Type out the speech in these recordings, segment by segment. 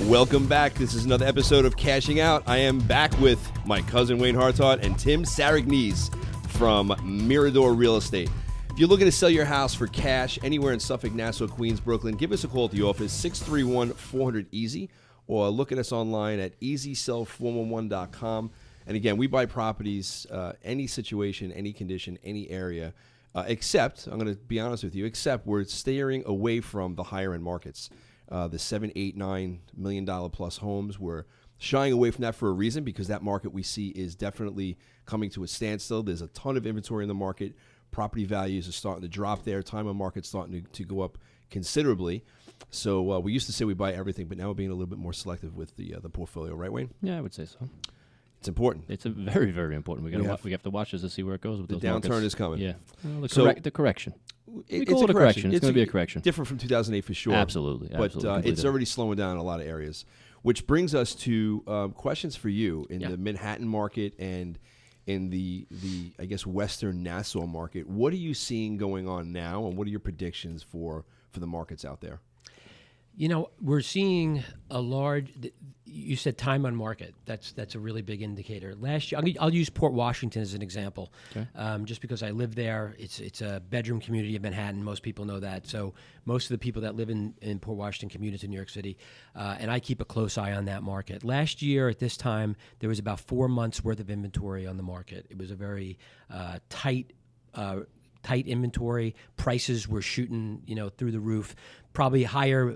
Welcome back. This is another episode of Cashing Out. I am back with my cousin Wayne Hartart and Tim Serignese from Mirador Real Estate. If you're looking to sell your house for cash anywhere in Suffolk, Nassau, Queens, Brooklyn, give us a call at the office, 631-400-EASY, or look at us online at easysell411.com. And again, we buy properties, any situation, any condition, any area, except, I'm going to be honest with you, except we're steering away from the higher end markets. The $7, $8, $9 million plus homes. We're shying away from that for a reason, because that market we see is definitely coming to a standstill. There's a ton of inventory in the market. Property values are starting to drop there. Time on market's starting to go up considerably. So we used to say we buy everything, but now we're being a little bit more selective with the portfolio, right, Wayne? Yeah, I would say so. It's important. It's a very, very important. We have to watch this to see where it goes with the those downturn markets. is coming. Yeah, well, the correction. It's a correction. It's going to be a correction. Different from 2008 for sure. Absolutely. But it's already slowing down in a lot of areas, which brings us to questions for you in the Manhattan market and in the I guess Western Nassau market. What are you seeing going on now, and what are your predictions for the markets out there? You know, we're seeing a large. You said time on market. That's a really big indicator. Last year, I'll use Port Washington as an example, just because I live there. It's a bedroom community of Manhattan. Most people know that. So most of the people that live in Port Washington commute into New York City, and I keep a close eye on that market. Last year at this time, there was about 4 months worth of inventory on the market. It was a very tight inventory. Prices were shooting, through the roof. Probably higher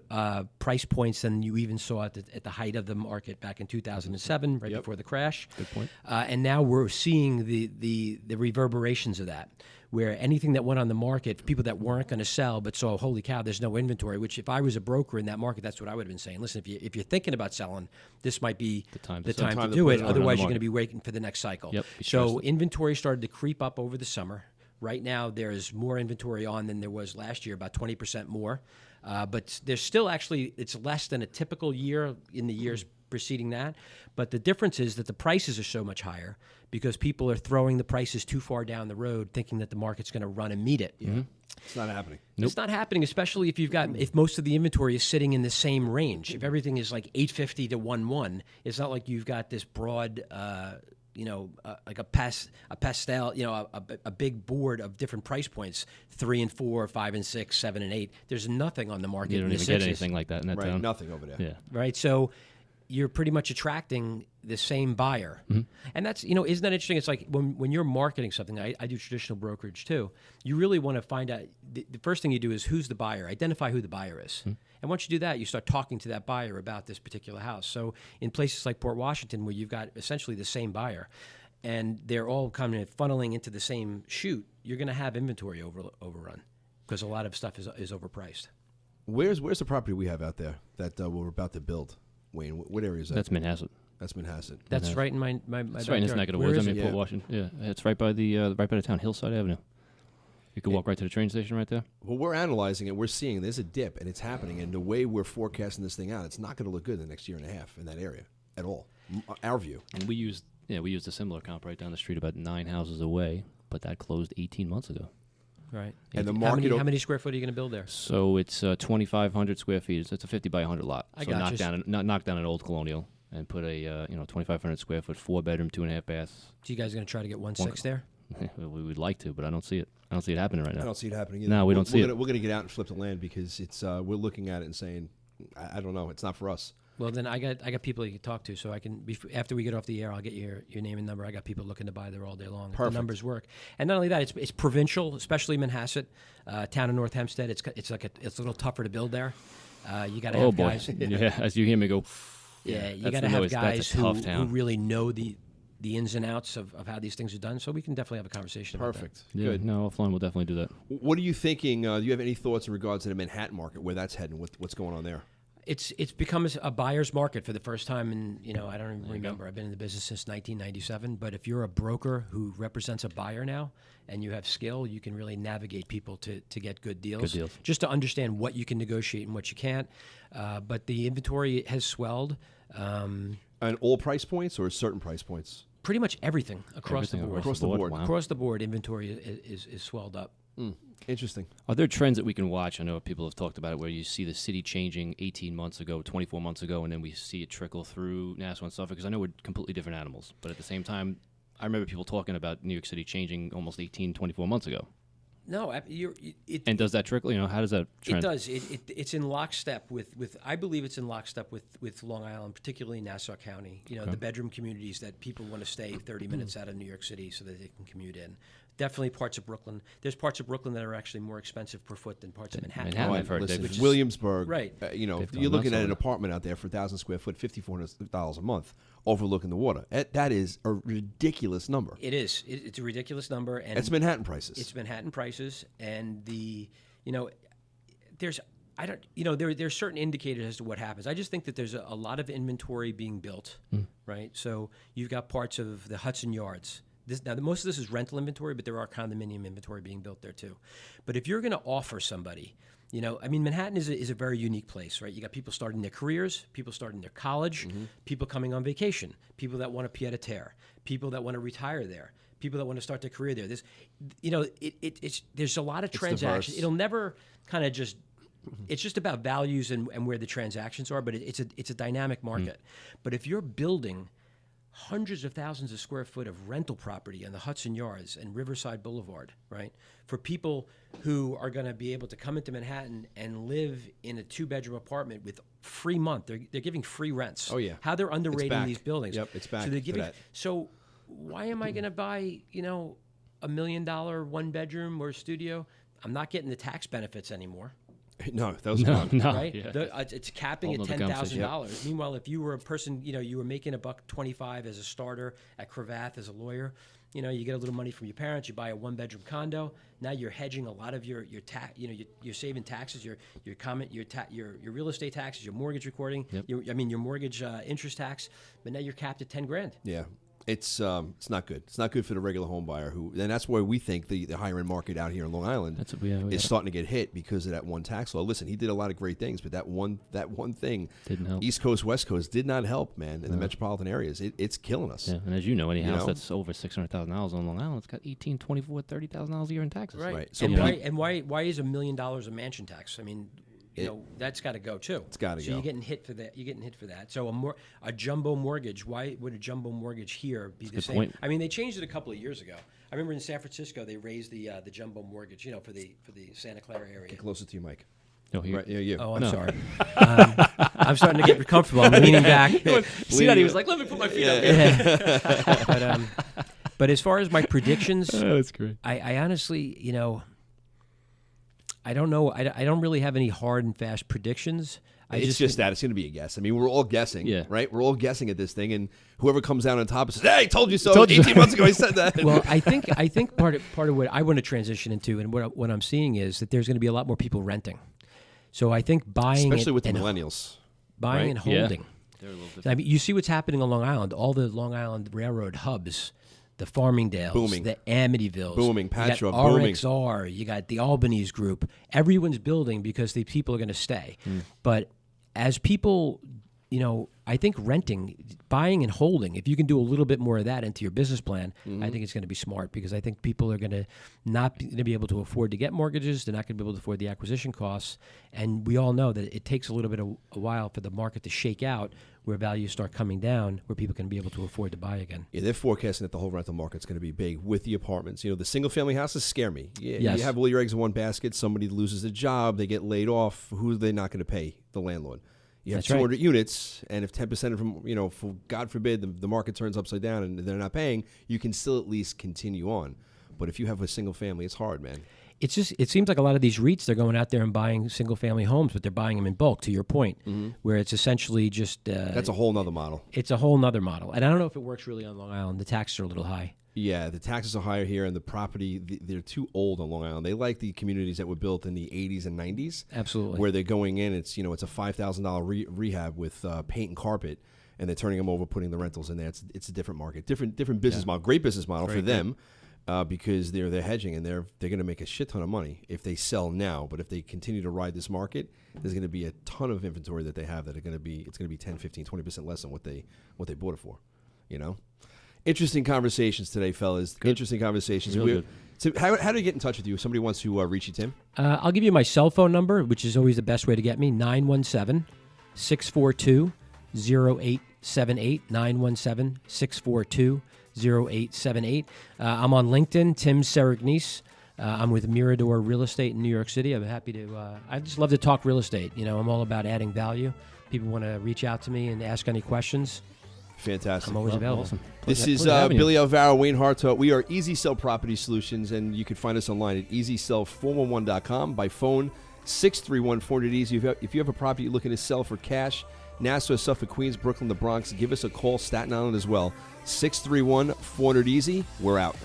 price points than you even saw at the height of the market back in 2007, right before the crash. Good point. And now we're seeing the reverberations of that, where anything that went on the market, people that weren't going to sell but saw, holy cow, there's no inventory. Which, if I was a broker in that market, that's what I would have been saying. Listen, if you're thinking about selling, this might be the time to do it. Otherwise, you're going to be waiting for the next cycle. Yep, so inventory started to creep up over the summer. Right now, there's more inventory on than there was last year, about 20% more. But there's still it's less than a typical year in the years preceding that. But the difference is that the prices are so much higher because people are throwing the prices too far down the road, thinking that the market's going to run and meet it. Mm-hmm. It's not happening. Nope. It's not happening, especially if most of the inventory is sitting in the same range. If everything is like 850 to 1.1, it's not like you've got this broad. Like a pastel, a big board of different price points, 3 and 4, 5 and 6, 7 and 8. There's nothing on the market. You don't even get anything like that in that town. Nothing over there. Yeah. Right. So you're pretty much attracting the same buyer. Mm-hmm. And that's, isn't that interesting? It's like when you're marketing something, I do traditional brokerage too. You really want to find out, the first thing you do is who's the buyer, identify who the buyer is. Mm-hmm. And once you do that, you start talking to that buyer about this particular house. So in places like Port Washington, where you've got essentially the same buyer, and they're all kind of funneling into the same chute, you're going to have inventory overrun because a lot of stuff is overpriced. Where's the property we have out there that we're about to build, Wayne? What area is that? That's Manhasset. That's Manhasset. That's right in my It's right in this neck of the woods. Port Washington. Yeah, it's right by the town, Hillside Avenue. You could walk right to the train station right there. Well, we're analyzing it. We're seeing there's a dip, and it's happening. And the way we're forecasting this thing out, it's not going to look good in the next year and a half in that area at all. Our view. And we used a similar comp right down the street, about 9 houses away, but that closed 18 months ago. Right. And the market. How many square foot are you going to build there? So it's 2,500 square feet. It's a 50 by 100 lot. Knock down an old colonial and put a 2,500 square foot 4-bedroom, 2.5 baths. So you guys going to try to get 1.6 there? We would like to, but I don't see it. I don't see it happening right now. I don't see it happening either. No, we don't see it. We're going to get out and flip the land because it's we're looking at it and saying, I don't know, it's not for us. Well, then I got people you can talk to, so I can after we get off the air, I'll get your name and number. I got people looking to buy there all day long. Perfect. If the numbers work, and not only that, it's provincial, especially Manhasset, town of North Hempstead. It's a little tougher to build there. You got to have guys. Yeah, as you hear me go. Yeah, you got to have guys who really know the ins and outs of how these things are done. So we can definitely have a conversation about that. Perfect. Yeah, Good. No, offline we'll definitely do that. What are you thinking? Do you have any thoughts in regards to the Manhattan market, where that's heading? What's going on there? It's become a buyer's market for the first time in, I don't even remember. I've been in the business since 1997. But if you're a broker who represents a buyer now and you have skill, you can really navigate people to get good deals. Just to understand what you can negotiate and what you can't. But the inventory has swelled. And all price points or certain price points? Pretty much everything across the board. Across the board. Wow. Across the board, inventory is swelled up. Interesting. Are there trends that we can watch? I know people have talked about it, where you see the city changing 18 months ago, 24 months ago, and then we see it trickle through Nassau and Suffolk, because I know we're completely different animals. But at the same time, I remember people talking about New York City changing almost 18, 24 months ago. No, and does that trickle? How does that trend? It does. It's in lockstep with. I believe it's in lockstep with Long Island, particularly Nassau County. The bedroom communities that people want to stay 30 minutes out of New York City so that they can commute in. Definitely parts of Brooklyn. There's parts of Brooklyn that are actually more expensive per foot than parts of Manhattan. I've heard listen, Williamsburg, right? You're looking at an apartment out there for 1,000 square foot, $5,400 a month, overlooking the water. That is a ridiculous number. It is. It's a ridiculous number, and it's Manhattan prices. It's Manhattan prices, and there's there's certain indicators as to what happens. I just think that there's a lot of inventory being built, right? So you've got parts of the Hudson Yards. Most of this is rental inventory, but there are condominium inventory being built there too. But if you're going to offer somebody, Manhattan is a very unique place, right? You got people starting their careers, people starting their college, people coming on vacation, people that want to pied-à-terre, people that want to retire there, people that want to start their career there. There's a lot of transactions. It'll never kind of just. It's just about values and where the transactions are, but it's a dynamic market. But if you're building hundreds of thousands of square foot of rental property on the Hudson Yards and Riverside Boulevard, right? For people who are going to be able to come into Manhattan and live in a 2-bedroom apartment with free month. They're giving free rents. Oh, yeah. How they're underrating these buildings. Yep, it's back so they're giving, to that. So why am I going to buy, $1 million 1-bedroom or studio? I'm not getting the tax benefits anymore. No, that was wrong. No, right? yeah. It's capping at $10,000. Meanwhile, if you were a person, you were making $125 as a starter at Cravath as a lawyer, you get a little money from your parents, you buy a 1-bedroom condo. Now you're hedging a lot of your tax. You're saving taxes, your real estate taxes, your mortgage recording. Yep. Your mortgage interest tax. But now you're capped at $10,000. Yeah. It's not good. It's not good for the regular home buyer and that's why we think the higher end market out here in Long Island is starting to get hit because of that one tax law. Listen, he did a lot of great things, but that one thing didn't help. East Coast, West Coast did not help, man. In the metropolitan areas, it's killing us. Yeah, and as you know, any house that's over $600,000 on Long Island, it's got $18,000, $24,000, $30,000 a year in taxes. Right. So why is $1 million a mansion tax? I mean. That's got to go too. It's got to go. So you're getting hit for that. So a jumbo mortgage. Why would a jumbo mortgage here be the same? Point. I mean, they changed it a couple of years ago. I remember in San Francisco they raised the jumbo mortgage. For the Santa Clara area. Get closer to your mic. No, here. Right, yeah, you. Oh, I'm sorry. I'm starting to get comfortable. I'm leaning back. See that? He was like, "Let me put my feet up." But as far as my predictions, that's great. I honestly, I don't know. I don't really have any hard and fast predictions. It's just that it's going to be a guess. I mean, we're all guessing, right? We're all guessing at this thing, and whoever comes out on top and says, "Hey, told you so." 18 months ago, he said that. Well, I think part of what I want to transition into, and what I'm seeing is that there's going to be a lot more people renting. So I think buying, especially with the millennials, buying and holding. Yeah. They're a little different. I mean, you see what's happening on Long Island. All the Long Island Railroad hubs. The Farmingdales, booming. The Amityvilles, booming, Patra, you got booming. RXR, you got the Albany's group. Everyone's building because the people are going to stay. But as people, I think renting, buying and holding, if you can do a little bit more of that into your business plan, I think it's going to be smart because I think people are going to not be able to afford to get mortgages. They're not going to be able to afford the acquisition costs. And we all know that it takes a little bit of a while for the market to shake out where values start coming down, where people can be able to afford to buy again. Yeah, they're forecasting that the whole rental market's going to be big with the apartments. The single-family houses scare me. Yes. You have all your eggs in one basket. Somebody loses a job. They get laid off. Who are they not going to pay? The landlord. You have That's 200 right. units, and if 10% of them, for God forbid, the market turns upside down and they're not paying, you can still at least continue on. But if you have a single family, it's hard, man. It seems like a lot of these REITs, they're going out there and buying single-family homes, but they're buying them in bulk, to your point, where it's essentially just... That's a whole nother model. It's a whole nother model. And I don't know if it works really on Long Island. The taxes are a little high. Yeah, the taxes are higher here, and the property, they're too old on Long Island. They like the communities that were built in the 80s and 90s. Absolutely. Where they're going in, it's a $5,000 rehab with paint and carpet, and they're turning them over, putting the rentals in there. It's a different market, different business model. Great business model for them. Because they're hedging and they're going to make a shit ton of money if they sell now. But if they continue to ride this market, there's going to be a ton of inventory that they have that it's going to be 10, 15, 20% less than what they bought it for. Interesting conversations today, fellas. Good. Interesting conversations. Real good. So how do you get in touch with you? If somebody wants to reach you, Tim? I'll give you my cell phone number, which is always the best way to get me, 917-642-0878, 917-642-0878. I'm on LinkedIn, Tim Serignese. I'm with Mirador Real Estate in New York City. I'm happy to, I just love to talk real estate. You know, I'm all about adding value. People want to reach out to me and ask any questions. Fantastic. I'm always available. Awesome. This is Pleasure having you. Billy Alvaro, Wayne Hartot. We are Easy Sell Property Solutions, and you can find us online at easysell411.com, by phone 631-400-EASY. If you have a property you're looking to sell for cash, Nassau, Suffolk, Queens, Brooklyn, the Bronx, give us a call. Staten Island as well. 631-400-EASY. We're out.